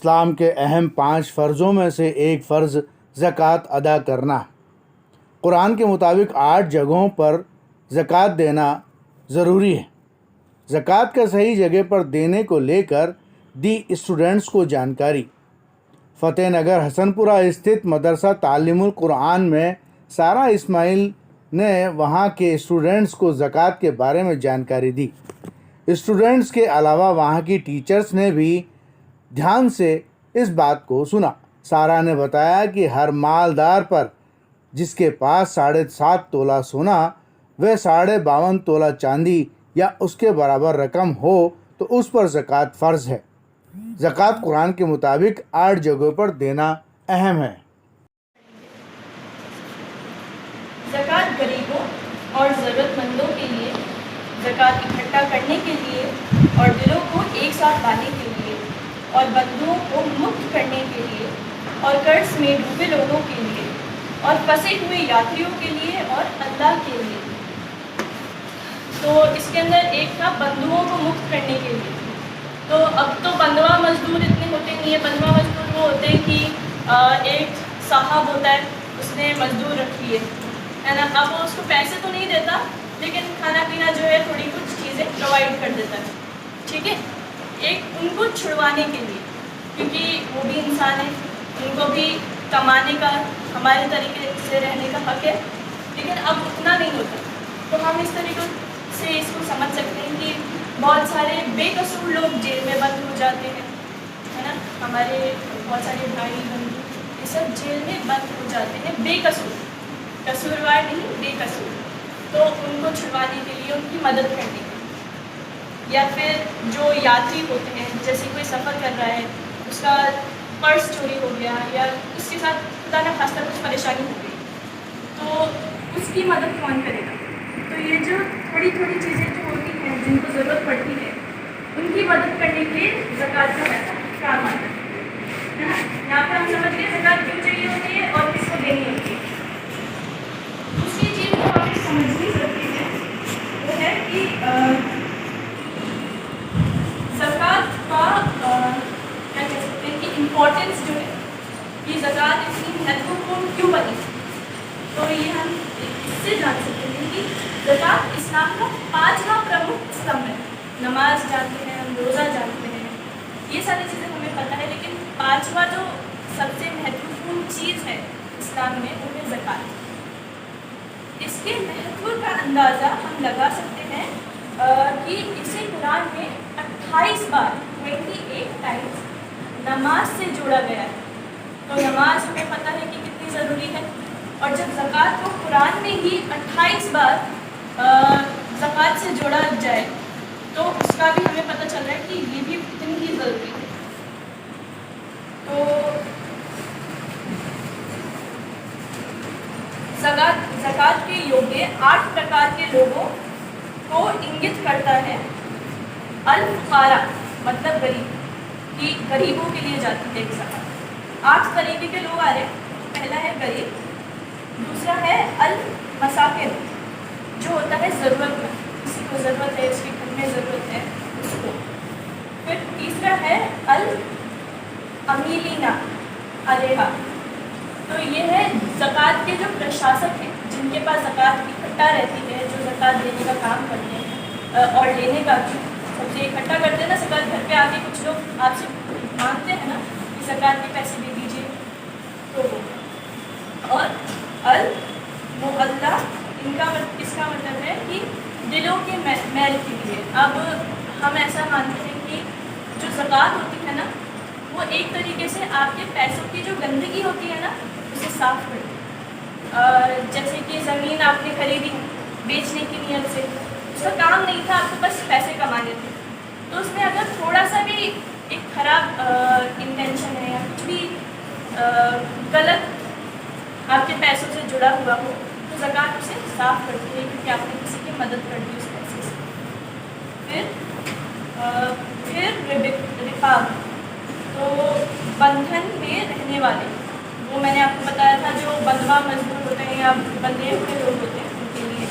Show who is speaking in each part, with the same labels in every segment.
Speaker 1: اسلام کے اہم 5 فرضوں میں سے ایک فرض زکوٰۃ ادا کرنا۔ قرآن کے مطابق 8 جگہوں پر زکوٰۃ دینا ضروری ہے۔ زکوٰۃ کا صحیح جگہ پر دینے کو لے کر دی اسٹوڈنٹس کو جانکاری۔ فتح نگر حسن پورہ استھت مدرسہ تعلیم القرآن میں سارہ اسماعیل نے وہاں کے اسٹوڈنٹس کو زکوٰۃ کے بارے میں جانکاری دی۔ اسٹوڈنٹس کے علاوہ وہاں کی ٹیچرز نے بھی دھیان سے اس بات کو سنا۔ سارہ نے بتایا کہ ہر مالدار پر جس کے پاس 7.5 تولہ سونا و 52.5 تولہ چاندی یا اس کے برابر رقم ہو تو اس پر زکوٰۃ فرض ہے۔ زکوٰۃ قرآن کے مطابق 8 جگہوں پر دینا اہم ہے۔
Speaker 2: زکوٰۃ غریبوں اور ضرورت مندوں کے لیے، زکوٰۃ اکٹھا کرنے کے لیے اور دلوں کو ایک ساتھ لانے کے لیے اور بندوں کو مکت کرنے کے لیے اور قرض میں ڈوبے لوگوں کے لیے اور پھنسے ہوئے یاتریوں کے لیے اور اللہ کے لیے۔ تو اس کے اندر ایک تھا بندوؤں کو مکت کرنے کے لیے۔ تو اب تو بندوا مزدور اتنے ہوتے نہیں ہیں۔ بندوا مزدور وہ ہوتے ہیں کہ ایک صاحب ہوتا ہے، اس نے مزدور رکھی ہے نا، اب وہ اس کو پیسے تو نہیں دیتا لیکن کھانا پینا جو ہے تھوڑی کچھ چیزیں پرووائڈ کر دیتا ہے، ٹھیک ہے، ایک ان کو چھڑوانے کے لیے، کیونکہ وہ بھی انسان ہے، ان کو بھی کمانے کا ہمارے طریقے سے رہنے کا حق ہے، لیکن اب اتنا نہیں ہوتا۔ تو ہم اس طریقے سے اس کو سمجھ سکتے ہیں کہ بہت سارے بے قصور لوگ جیل میں بند ہو جاتے ہیں، ہے نا، ہمارے بہت سارے بھائی بندو یہ سب جیل میں بند ہو جاتے ہیں بے قصور، قصوروار نہیں، بے قصور۔ تو ان کو چھڑوانے کے لیے، ان کی مدد کرنے کے لیے، یا پھر جو یاتری ہوتے ہیں، جیسے کوئی سفر کر رہا ہے، اس کا پرس چوری ہو گیا یا اس کے ساتھ خدا نہ خواستہ کچھ پریشانی ہو گئی، تو اس کی مدد کون کرے گا؟ تو یہ جو تھوڑی تھوڑی چیزیں جو ہوتی ہیں جن کو ضرورت پڑتی ہے، ان کی مدد کرنے کے لیے زکوٰۃ کا پیسہ کام آتا ہے نا۔ یہاں پر ہم سمجھ گئے زکوٰۃ کیوں چاہیے ہوتی ہے اور کس کو دینی ہوتی ہے۔ دوسری چیز جو ہمیں سمجھنی ضروری ہے وہ ہے کہ زکوٰۃ کا کیا کہہ سکتے ہیں کہ امپورٹینس جو ہے، کہ زکوٰۃ اتنی مہتوپورن کیوں بنی، تو یہ ہم اس سے جان سکتے ہیں کہ زکوٰۃ اسلام کا 5واں پرمکھ استمبھ ہے۔ نماز جانتے ہیں، ہم روزہ جانتے ہیں، یہ ساری چیزیں ہمیں پتہ ہے، لیکن 5واں جو سب سے مہتوپورن چیز ہے اسلام میں وہ ہے زکوٰۃ۔ اس کے مہتو کا اندازہ ہم لگا سکتے ہیں کہ اسے قرآن میں 28 بار 28 ٹائمز نماز سے جوڑا گیا ہے۔ تو نماز ہمیں پتہ ہے کہ کتنی ضروری ہے، اور جب زکوٰۃ کو قرآن میں ہی 28 بار زکوٰۃ سے جوڑا جائے تو اس کا بھی ہمیں پتہ چل رہا ہے کہ یہ بھی اتنی ہی ضروری ہے۔ تو زکوٰۃ کے یوگے 8 پرکار کے لوگوں کو انگت کرتا ہے۔ الفقراء مطلب غریب، کہ غریبوں کے لیے جاتی ہے زکوٰۃ۔ 8 طریقے کے لوگ آ رہے ہیں۔ پہلا ہے غریب، دوسرا ہے المساکن جو ہوتا ہے ضرورت مند، کسی کو ضرورت ہے، اس کے گھر میں ضرورت ہے اس کو۔ پھر تیسرا ہے العاملین علیہا، تو یہ ہے زکوٰۃ کے جو پرشاسک ہیں، جن کے پاس زکوٰۃ اکٹھا رہتی ہے، جو زکوٰۃ دینے کا کام کرتے ہیں اور لینے کا بھی سب سے اکٹھا کرتے ہیں نا۔ زکوٰۃ گھر پہ آ کے کچھ لوگ آپ سے مانگتے ہیں نا کہ زکوٰۃ کے پیسے دے دیجیے، تو اور المغلہ، ان کا اس کا مطلب ہے کہ دلوں کے میل کے لیے۔ اب ہم ایسا مانتے ہیں کہ جو زکوٰۃ ہوتی ہے نا، وہ ایک طریقے سے آپ کے پیسوں کی جو گندگی ہوتی ہے نا اسے صاف کرتی ہے۔ جیسے کہ زمین آپ نے خریدی بیچنے کی نیت سے، اس کا کام نہیں تھا، آپ کو بس پیسے کمانے تھے، تو اس میں اگر تھوڑا سا بھی ایک خراب انٹینشن ہے یا کچھ بھی غلط آپ کے پیسوں سے جڑا ہوا ہو تو زکوٰۃ اسے صاف کرتی ہے، کیونکہ آپ نے کسی کی مدد کر دی اس پیسے سے۔ پھر رقاب، تو بندھن میں رہنے والے، وہ میں نے آپ کو بتایا تھا جو بندوا مزدور ہوتے ہیں یا بندھے ہوئے لوگ ہوتے ہیں ان کے لیے۔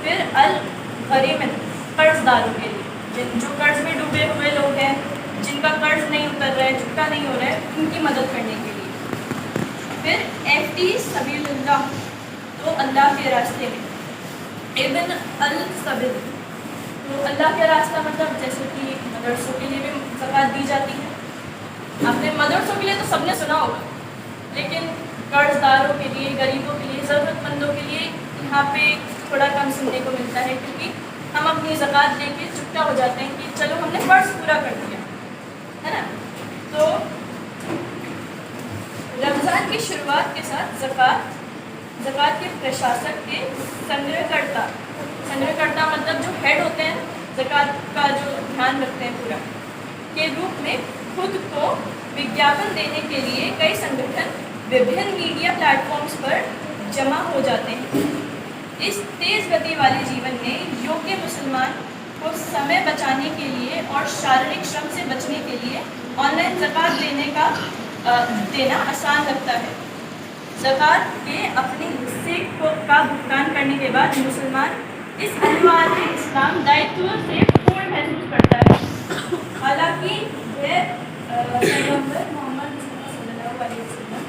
Speaker 2: پھر الغریمن، قرض داروں کے لیے، جو قرض میں ڈوبے ہوئے لوگ ہیں جن کا قرض نہیں اتر رہا ہے، چکتا نہیں ہو رہا ہے، ان کی مدد کرنے کے لیے۔ پھر FD سبیل اللہ، تو اللہ کے راستے میں، ابن السبیل، تو اللہ کا راستہ مطلب جیسے کہ مدرسوں کے لیے بھی زکوٰۃ دی جاتی ہے۔ آپ نے مدرسوں کے لیے تو سب نے سنا ہوگا، لیکن قرض داروں کے لیے، غریبوں کے لیے، ضرورت مندوں کے لیے یہاں پہ تھوڑا کم سننے کو ملتا ہے، کیونکہ ہم اپنی زکوٰۃ دے کے چکتا ہو جاتے ہیں کہ چلو ہم نے فرض پورا کر دیا ہے نا۔ تو رمضان کی شروعات کے ساتھ زکوٰۃ کے پرشاسک کے سنگرہ کرتا مطلب جو ہیڈ ہوتے ہیں زکوٰۃ کا، جو دھیان رکھتے ہیں پورا، کے روپ میں خود کو وگیاپن دینے کے لیے کئی سنگٹھن وبھن میڈیا پلیٹ فارمز پر جمع ہو جاتے ہیں۔ اس تیز گتی والے جیون میں یوگیہ مسلمان کو سمے بچانے کے لیے اور شاریرک شرم سے بچنے کے لیے آن لائن زکوٰۃ دینا آسان لگتا ہے۔ زکوٰۃ کے اپنے حصے کا بھگتان کرنے کے بعد مسلمان اس انوار اسلام دائتو سے پورن محسوس کرتا ہے۔ حالانکہ یہ پیغمبر محمد صلی اللہ علیہ وسلم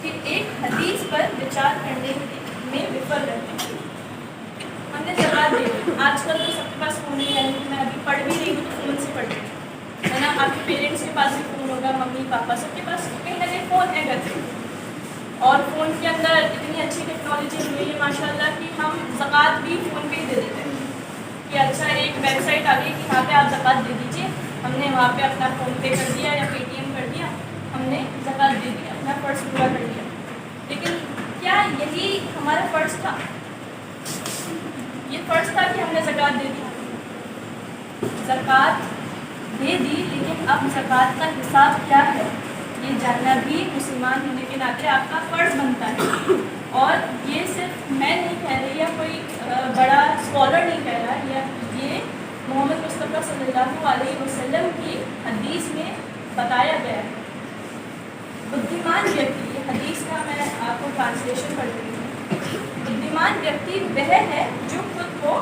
Speaker 2: کی ایک حدیث پر وچار کرنے میں وفر رہتے ہیں۔ ہم نے زکوٰۃ دے دی، آج کل تو سب کے پاس فون ہے، یعنی کہ میں ابھی پڑھ بھی رہی ہوں تو فون سے پڑھ رہی ہوں، ہے نا۔ آپ کے پیرنٹس کے پاس بھی فون ہوگا، ممی پاپا سب کے پاس کہیں نہ کہیں فون ہے گھر پہ، اور فون کے اندر اتنی اچھی ٹیکنالوجی ہوئی ہے ماشاء اللہ کہ ہم زکوٰۃ بھی فون پہ ہی دے دیتے ہیں کہ اچھا ایک ویب سائٹ آ گئی کہ یہاں پہ آپ زکوٰۃ دے دیجیے، ہم نے وہاں پہ اپنا فون پے کر دیا یا پے ٹی ایم کر دیا، ہم نے زکوٰۃ دے دی، اپنا فرض پورا کر لیا۔ لیکن کیا یہی ہمارا فرض تھا؟ یہ فرض تھا کہ ہم نے زکوٰۃ دے دی؟ زکوٰۃ دے دی، لیکن اب زکوٰۃ کا حساب کیا ہے یہ جاننا بھی مسلمان ہونے کے ناطے آپ کا فرض بنتا ہے۔ اور یہ صرف میں نہیں کہہ رہی یا کوئی بڑا اسکالر نہیں کہہ رہا، یا یہ محمد مصطفیٰ صلی اللہ علیہ وسلم کی حدیث میں بتایا گیا ہے۔ بدھیمان ویکتی، یہ حدیث کا میں آپ کو ٹرانسلیشن کر رہی ہوں۔ بدھیمان ویکتی وہ ہے جو خود کو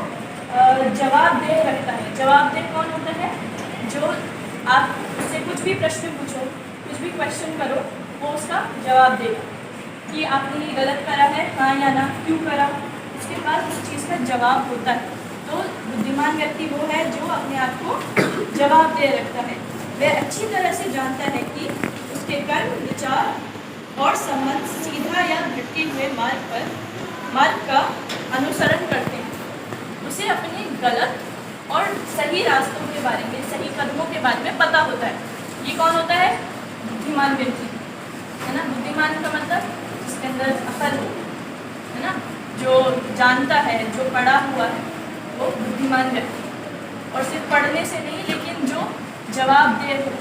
Speaker 2: جواب دہ رکھتا ہے۔ جواب دہ کون ہوتا ہے؟ جو آپ اس سے کچھ بھی پرشن پوچھو، کچھ بھی کوشچن کرو، وہ اس کا جواب دے گا کہ آپ نے یہ غلط کرا ہے، ہاں یا نہ، کیوں کرا، اس کے پاس اس چیز کا جواب ہوتا ہے۔ تو بدھیمان ویکتی وہ ہے جو اپنے آپ کو جواب دہ رکھتا ہے۔ وہ اچھی طرح سے جانتا ہے کہ اس کے کرم، وچار اور سمبندھ سیدھا یا بھٹکے ہوئے مارگ کا انوسرن کرتے ہیں۔ اسے اپنے غلط اور صحیح راستوں کے بارے میں، صحیح قدموں کے بارے میں پتہ ہوتا ہے۔ یہ کون ہوتا ہے؟ بدھیمان ویکتی، ہے نا۔ بدھیمان کا مطلب جس کے اندر عقل ہو، ہے نا، جو جانتا ہے، جو پڑھا ہوا ہے، وہ بدھیمان ویکتی۔ اور صرف پڑھنے سے نہیں، لیکن جو جواب دہ ہو،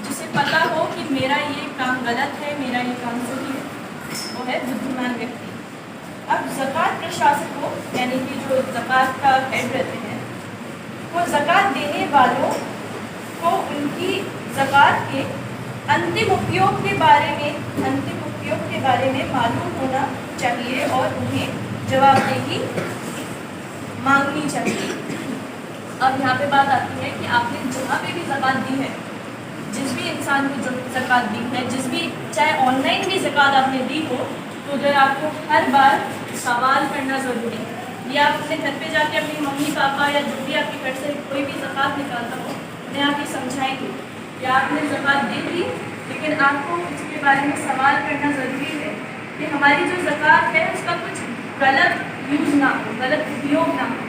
Speaker 2: جسے پتہ ہو کہ میرا یہ کام غلط ہے، میرا یہ کام صحیح ہے، وہ ہے بدھیمان ویکتی۔ اب زکوٰۃ پرشاسک کو، یعنی کہ جو زکوٰۃ کا ہیڈ رہتے ہیں، وہ زکوٰۃ دینے والوں کو ان کی زکوٰۃ کے انتم اپیوگ کے بارے میں معلوم ہونا چاہیے اور انہیں جواب دہی مانگنی چاہیے۔ اب یہاں پہ بات آتی ہے کہ آپ نے جہاں پہ بھی زکوٰۃ دی ہے، جس بھی انسان کو زکوٰۃ دی ہے، جس بھی، چاہے آن لائن بھی زکوٰۃ آپ نے دی ہو، تو جو آپ کو ہر بار سوال کرنا ضروری ہے۔ یا آپ اپنے گھر پہ جا کے اپنی ممی پاپا یا جو بھی آپ کے گھر سے کوئی بھی زکوٰۃ نکالتا ہو، انہیں آپ یہ سمجھائیں گے کہ آپ نے زکوٰۃ دے دی، لیکن آپ کو اس کے بارے میں سوال کرنا ضروری ہے کہ ہماری جو زکوٰۃ ہے اس کا کچھ غلط یوز نہ ہو، غلط اپیوگ نہ ہو،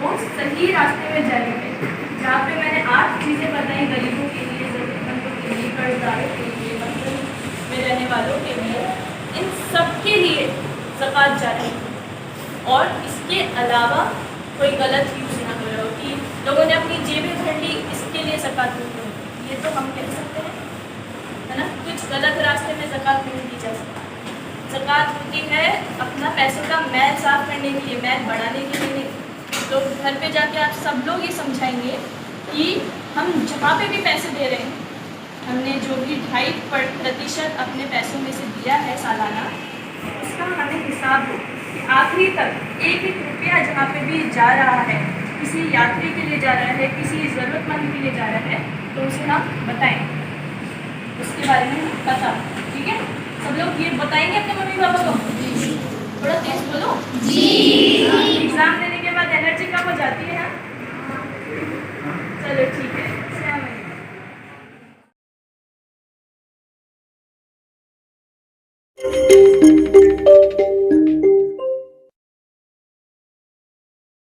Speaker 2: وہ صحیح راستے میں جائیں گے۔ جہاں پہ میں نے 8 چیزیں بتائیں غریبوں کے لیے، ضرورت مندوں کے لیے، قرض داروں کے لیے، مسجد میں رہنے والوں کے لیے، ان سب کے لیے زکوٰۃ جاری ہے۔ اور اس کے علاوہ کوئی غلط یوز نہ ہو رہا ہو کہ لوگوں نے اپنی جیبیں بھر لی، اس کے لیے زکوٰۃ نہیں ہوگی، یہ تو ہم کہہ سکتے ہیں، ہے نا۔ کچھ غلط راستے میں زکوٰۃ نہیں دی جا سکتی۔ زکوٰۃ ہوتی ہے اپنا پیسوں کا میل صاف کرنے کے لیے، میل بڑھانے کے لیے نہیں۔ تو گھر پہ جا کے آپ سب لوگ یہ سمجھائیں گے کہ ہم جہاں پہ بھی پیسے دے رہے ہیں، ہم نے جو بھی 2.5% اپنے پیسوں میں سے دیا ہے سالانہ، اس کا ہمیں حساب ہو کہ آخری تک ایک ایک روپیہ جہاں پہ بھی جا رہا ہے، کسی یاتری کے لیے جا رہا ہے، کسی ضرورت مند کے لیے جا رہا ہے، تو اسے ہم بتائیں، اس کے بارے میں پتہ. ٹھیک ہے، سب لوگ یہ بتائیں گے اپنے ممی پاپا کو؟ تھوڑا تیز بولو. ایگزام دینے کے بعد انرجی کم ہو جاتی ہے. چلو ٹھیک ہے، السلام علیکم.